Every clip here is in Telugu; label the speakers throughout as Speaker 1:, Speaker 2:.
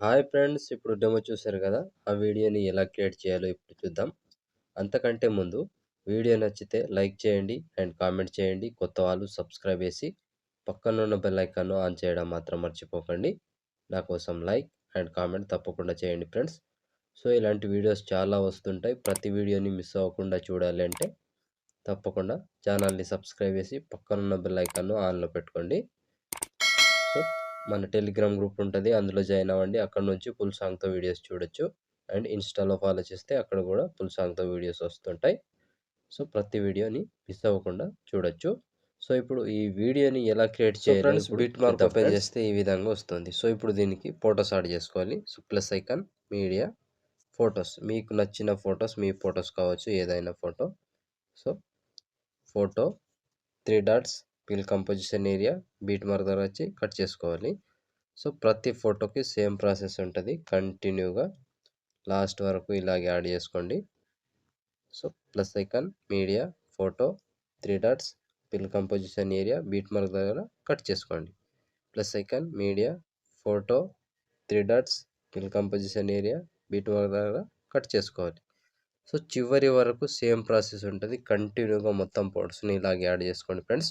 Speaker 1: హాయ్ ఫ్రెండ్స్, ఇప్పుడు డెమో చూశారు కదా! ఆ వీడియోని ఎలా క్రియేట్ చేయాలో ఇప్పుడు చూద్దాం. అంతకంటే ముందు వీడియో నచ్చితే లైక్ చేయండి అండ్ కామెంట్ చేయండి. కొత్త వాళ్ళు సబ్స్క్రైబ్ చేసి పక్కనున్న బెల్ ఐకాన్‌ను ఆన్ చేయడం మాత్రం మర్చిపోకండి. నా కోసం లైక్ అండ్ కామెంట్ తప్పకుండా చేయండి ఫ్రెండ్స్. సో, ఇలాంటి వీడియోస్ చాలా వస్తుంటాయి. ప్రతి వీడియోని మిస్ అవ్వకుండా చూడాలి అంటే తప్పకుండా ఛానల్‌ని సబ్స్క్రైబ్ చేసి పక్కనున్న బెల్ ఐకాన్‌ను ఆన్‌లో పెట్టుకోండి. సో, మన టెలిగ్రామ్ గ్రూప్ ఉంటది. అందులో జాయిన్ అవ్వండి. అక్కడ నుంచి ఫుల్ సాంగ్‌తో వీడియోస్ చూడొచ్చు. అండ్ ఇన్‌స్టాలో ఫాలో చేస్తే అక్కడ గూడా ఫుల్ సాంగ్‌తో వీడియోస్ వస్తుంటాయి. సో, ప్రతి వీడియోని మిస్ అవ్వకుండా చూడొచ్చు. సో, ఇప్పుడు ఈ వీడియోని ఎలా క్రియేట్ చేయాలో ఫ్రెండ్స్
Speaker 2: ఇప్పుడు
Speaker 1: బిట్ మార్క్ ఓపెన్ చేస్తే ఈ విధంగా వస్తుంది. సో, ఇప్పుడు దీనికి ఫోటోస్ యాడ్ చేసుకోవాలి. So, plus icon, media, photos. మీకు నచ్చిన ఫోటోస్, మీ ఫోటోస్ కావచ్చు, ఏదైనా photo. So, photo 3 dots, fill composition area, beat mark దగ్గర వచ్చి కట్ చేసుకోవాలి. సో, ప్రతి ఫోటోకి సేమ్ ప్రాసెస్ ఉంటది. కంటిన్యూగా లాస్ట్ వరకు ఇలాగే యాడ్ చేసుకోండి. So, plus icon, media, photo, 3 dots, fill composition area, beat mark దగ్గర కట్ చేసుకోండి. Plus icon, media, photo, 3 dots, fill composition area, beat mark దగ్గర కట్ చేసుకోవాలి. సో, చివరి వరకు సేమ్ ప్రాసెస్ ఉంటది. కంటిన్యూగా మొత్తం ఫోటోస్‌ని ఇలాగే యాడ్ చేసుకోండి ఫ్రెండ్స్.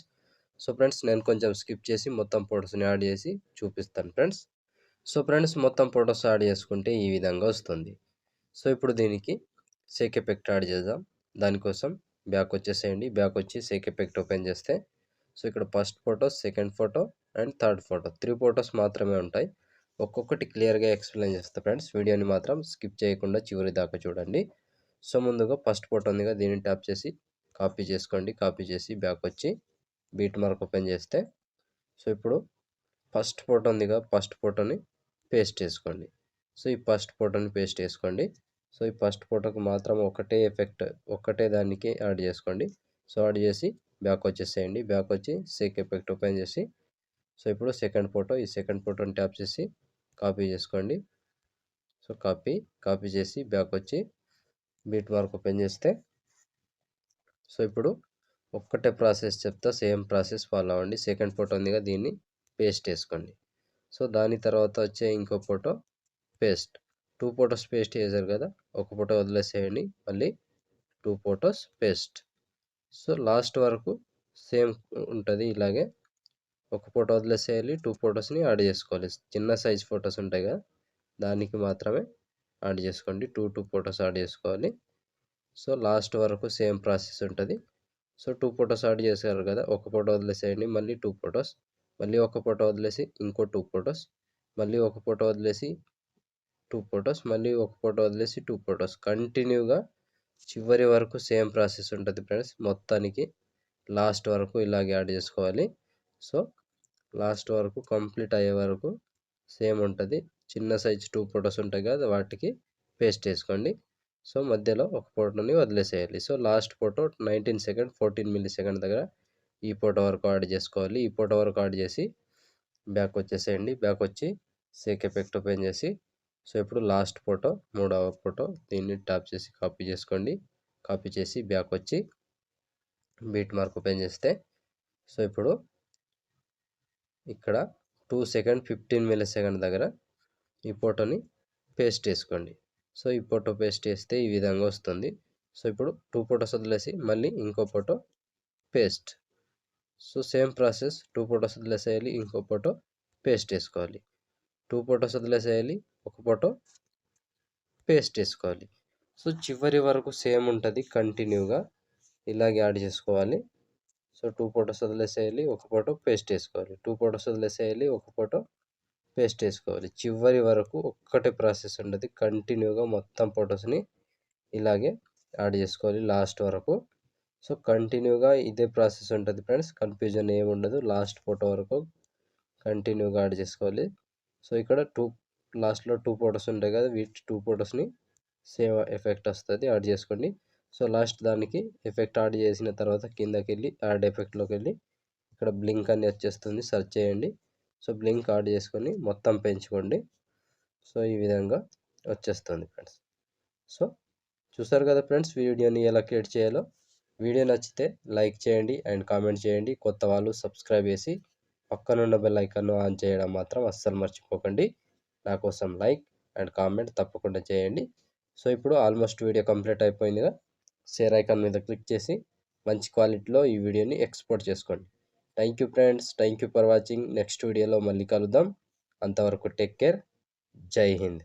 Speaker 1: సో, ఫ్రెండ్స్ నేను కొంచెం స్కిప్ చేసి మొత్తం ఫోటోస్‌ని యాడ్ చేసి చూపిస్తాను ఫ్రెండ్స్. సో, ఫ్రెండ్స్ మొత్తం ఫోటోస్ యాడ్ చేసుకుంటే ఈ విధంగా వస్తుంది. సో, ఇప్పుడు దీనికి షేక్ ఎఫెక్ట్ యాడ్ చేద్దాం. దానికోసం బ్యాక్ వచ్చేసేయండి. బ్యాక్ వచ్చి షేక్ ఎఫెక్ట్ ఓపెన్ చేస్తే సో, ఇక్కడ first photo, second photo and third photo 3 photos మాత్రమే ఉంటాయి. ఒక్కొక్కటి క్లియర్‌గా ఎక్స్‌ప్లెయిన్ చేస్తా ఫ్రెండ్స్. వీడియోని మాత్రం స్కిప్ చేయకుండా చివరి దాకా చూడండి. సో, ముందుగా ఫస్ట్ ఫోటో ఉందిగా, దీన్ని ట్యాప్ చేసి కాపీ చేసుకోండి. కాపీ చేసి బ్యాక్ వచ్చి బీట్ మార్క్ ఓపెన్ చేస్తే సో, ఇప్పుడు ఫస్ట్ ఫోటో ఉందిగా, ఫస్ట్ ఫోటోని పేస్ట్ చేసుకోండి. సో, ఈ ఫస్ట్ ఫోటోని పేస్ట్ చేసుకోండి. సో, ఈ ఫస్ట్ ఫోటోకి మాత్రం ఒకటే ఎఫెక్ట్, ఒక్కటే దానికి యాడ్ చేసుకోండి. సో, యాడ్ చేసి బ్యాక్ వచ్చేసేయండి. బ్యాక్ వచ్చి షేక్ ఎఫెక్ట్ ఓపెన్ చేసి సో, ఇప్పుడు సెకండ్ ఫోటో, ఈ సెకండ్ ఫోటోని ట్యాప్ చేసి కాపీ చేసుకోండి. సో, కాపీ చేసి బ్యాక్ వచ్చి బీట్ మార్క్ ఓపెన్ చేస్తే సో, ఇప్పుడు ఒక్కటే ప్రాసెస్ చెప్తా, సేమ్ ప్రాసెస్ ఫాలో అవ్వండి. సెకండ్ ఫోటో ఉందిగా, దీన్ని పేస్ట్ చేసుకోండి. సో, దాని తర్వాత వచ్చే ఇంకో ఫోటో పేస్ట్. 2 ఫోటోస్ పేస్ట్ చేశారు కదా! ఒక ఫోటో వదిలేసేయండి. మళ్ళీ 2 ఫోటోస్ పేస్ట్. సో, లాస్ట్ వరకు సేమ్ ఉంటది ఇలాగే. ఒక ఫోటో వదిలేసేయాలి. 2 ఫోటోస్‌ని యాడ్ చేసుకోవాలి. చిన్న సైజ్ ఫోటోస్ ఉంటాయి కదా! దానికి మాత్రమే యాడ్ చేసుకోండి. 2 ఫోటోస్ యాడ్ చేసుకోవాలి. సో, లాస్ట్ వరకు సేమ్ ప్రాసెస్ ఉంటది. సో, 2 ఫోటోస్ యాడ్ చేశారు కదా! ఒక ఫోటో వదిలేసేయండి. మళ్ళీ 2 ఫోటోస్. మళ్ళీ ఒక ఫోటో వదిలేసి ఇంకో 2 ఫోటోస్. మళ్ళీ ఒక ఫోటో వదిలేసి 2 ఫోటోస్. మళ్ళీ ఒక ఫోటో వదిలేసి 2 ఫోటోస్. కంటిన్యూగా చివరి వరకు సేమ్ ప్రాసెస్ ఉంటది ఫ్రెండ్స్. మొత్తానికి లాస్ట్ వరకు ఇలాగే యాడ్ చేసుకోవాలి. సో, లాస్ట్ వరకు కంప్లీట్ అయ్యే వరకు సేమ్ ఉంటది. చిన్న సైజ్ 2 ఫోటోస్ ఉంటాయి కదా! వాటికి పేస్ట్ చేసుకోండి. సో, మధ్యలో ఒక ఫోటోని వదిలేసేయాలి. So, last photo 19 second, 14 millisecond దగ్గర ఈ ఫోటో వరకు యాడ్ చేసుకోవాలి. ఈ ఫోటో వరకు యాడ్ చేసి బ్యాక్ వచ్చేసేయండి. బ్యాక్ వచ్చి షేక్ ఎఫెక్ట్ ఓపెన్ చేసి సో, ఇప్పుడు లాస్ట్ ఫోటో, మూడవ ఫోటో, దీన్ని ట్యాప్ చేసి కాపీ చేసుకోండి. కాపీ చేసి బ్యాక్ వచ్చి బీట్ మార్క్ ఓపెన్ చేస్తే సో, ఇప్పుడు ఇక్కడ 2 సెకండ్, 15 మిల్లీ సెకండ్ దగ్గర ఈ ఫోటోని పేస్ట్ చేసుకోండి. సో, ఈ ఫోటో పేస్ట్ చేస్తే ఈ విధంగా వస్తుంది. సో, ఇప్పుడు 2 ఫోటోస్ వదిలేసి మళ్ళీ ఇంకో photo paste. So, same process 2 photos వదిలేసేయాలి. ఇంకో ఫోటో పేస్ట్ చేసుకోవాలి. 2 ఫోటోస్ వదిలేసేయాలి. ఒక ఫోటో పేస్ట్ చేసుకోవాలి. సో, చివరి వరకు సేమ్ ఉంటది. కంటిన్యూగా ఇలాగే యాడ్ చేసుకోవాలి. సో, 2 ఫోటోస్ వదిలేసేయాలి. ఒక ఫోటో పేస్ట్ చేసుకోవాలి. 2 ఫోటోస్ వదిలేసేయాలి. ఒక ఫోటో పేస్ట్ చేసుకోవాలి. చివరి వరకు ఒక్కటే ప్రాసెస్ ఉంటది. కంటిన్యూగా మొత్తం ఫోటోస్‌ని ఇలాగే యాడ్ చేసుకోవాలి లాస్ట్ వరకు. సో, కంటిన్యూగా ఇదే ప్రాసెస్ ఉంటది ఫ్రెండ్స్. కన్‌ఫ్యూజన్ ఏముండదు. లాస్ట్ ఫోటో వరకు కంటిన్యూగా యాడ్ చేసుకోవాలి. సో, ఇక్కడ లాస్ట్‌లో 2 ఫోటోస్ ఉంటాయి కదా! వీటి 2 ఫోటోస్‌ని సేమ్ ఎఫెక్ట్ వస్తది. యాడ్ చేసుకోండి. సో, లాస్ట్ దానికి ఎఫెక్ట్ యాడ్ చేసిన తర్వాత కిందకెళ్ళి యాడ్ ఎఫెక్ట్‌లోకెళ్ళి ఇక్కడ బ్లింక్ అని వచ్చేస్తుంది. సెర్చ్ చేయండి. సో, బ్లింక్ యాడ్ చేసుకొని మొత్తం పెంచుకోండి. సో, ఈ విధంగా వచ్చేస్తుంది ఫ్రెండ్స్. సో, చూసారు కదా ఫ్రెండ్స్, వీడియోని ఎలా క్రియేట్ చేయాలో. వీడియో నచ్చితే లైక్ చేయండి అండ్ కామెంట్ చేయండి. కొత్త వాళ్ళు సబ్స్క్రైబ్ చేసి పక్కనున్న బెల్ ఐకాన్‌ను ఆన్ చేయడం మాత్రం అస్సలు మర్చిపోకండి. నా కోసం లైక్ అండ్ కామెంట్ తప్పకుండా చేయండి. సో ఇప్పుడు ఆల్మోస్ట్ వీడియో కంప్లీట్ అయిపోయిందిగా. షేర్ ఐకాన్ మీద క్లిక్ చేసి మంచి క్వాలిటీలో ఈ వీడియోని ఎక్స్పోర్ట్ చేసుకోండి. Thank you friends, thank you for watching. Next వీడియోలో మళ్ళీ కలుద్దాం. అంతవరకు టేక్ కేర్. జై హింద్.